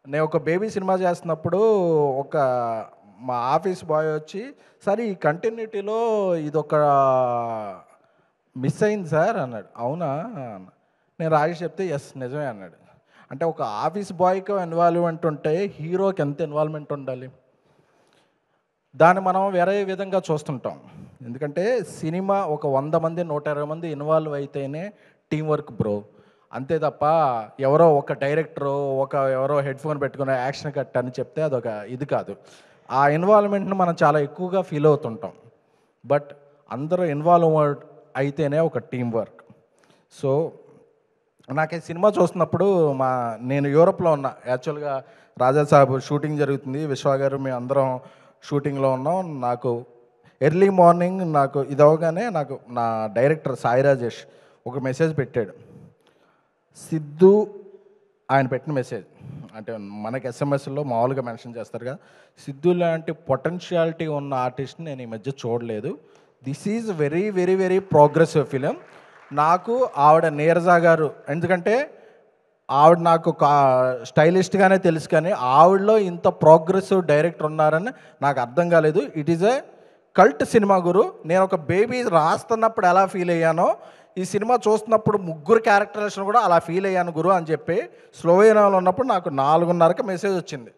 నేను ఒక baby cinema చేస్తున్నప్పుడు ఒక మా ఆఫీస్ బాయ్ వచ్చి, "సార్ ఈ కంటిన్యూటీలో ఇదొక మిస్ అయింది సార్" అన్నాడు. "అవునా?" అన్నా. నేను రాజేష్ చెప్తే, "ఎస్ నిజమే" అన్నాడు. అంటే ఒక ఆఫీస్ బాయ్‌కి ఇన్వాల్వ్‌మెంట్ ఉంటే హీరోకి ఎంత ఇన్వాల్వ్‌మెంట్ ఉండాలి? దాన్ని మనం వేరే విధంగా చూస్తుంటాం. ఎందుకంటే సినిమా ఒక 100 మంది, 120 మంది ఇన్వాల్వ్ అయితేనే టీమ్ వర్క్ బ్రో. అంతే తప్ప ఎవరో ఒక డైరెక్టరో, ఎవరో హెడ్‌ఫోన్ పెట్టుకొని యాక్షన్ కట్ అని చెప్తే అదొక ఇది కాదు. ఆ ఇన్వాల్వ్‌మెంట్‌ని మనం చాలా ఎక్కువగా ఫీల్ అవుతుంటాం. బట్ అందరూ ఇన్వాల్వ్ అయితేనే ఒక టీమ్ వర్క్. సో నాకు ఈ సినిమా చూస్తున్నప్పుడు నేను యూరోప్‌లో ఉన్నా. యాక్చువల్‌గా రాజా సాబ్ షూటింగ్ జరుగుతుంది. విశ్వ గారు మేమందరం షూటింగ్‌లో ఉన్నాం. నాకు ఎర్లీ మార్నింగ్ నాకు ఇదవ్వగానే నాకు నా డైరెక్టర్ సాయి రాజేష్ ఒక మెసేజ్ పెట్టాడు. సిద్ధు ఆయన పెట్టిన మెసేజ్. అంటే మనకి ఎస్ఎంఎస్‌లో మామూలుగా మెన్షన్ చేస్తారు కదా! సిద్ధు లాంటి పొటెన్షియాలిటీ ఉన్న ఆర్టిస్ట్‌ని నేను ఈ మధ్య చూడలేదు. This is very, very, very progressive film. నాకు ఆవిడ నీరజ గారు ఎందుకంటే ఆవిడ నాకు స్టైలిస్ట్‌గానే తెలుసు కానీ ఆవిడలో ఇంత ప్రోగ్రెసివ్ డైరెక్టర్ ఉన్నారని నాకు అర్థం కాలేదు. It is a cult cinema గురు. నేను ఒక బేబీ రాస్తున్నప్పుడు ఎలా ఫీల్ అయ్యానో ఈ సినిమా చూస్తున్నప్పుడు ముగ్గురు క్యారెక్టరేషన్ కూడా అలా ఫీల్ అయ్యాను గురు అని చెప్పి స్లోవేనియాలో ఉన్నప్పుడు నాకు 4:30కి మెసేజ్ వచ్చింది.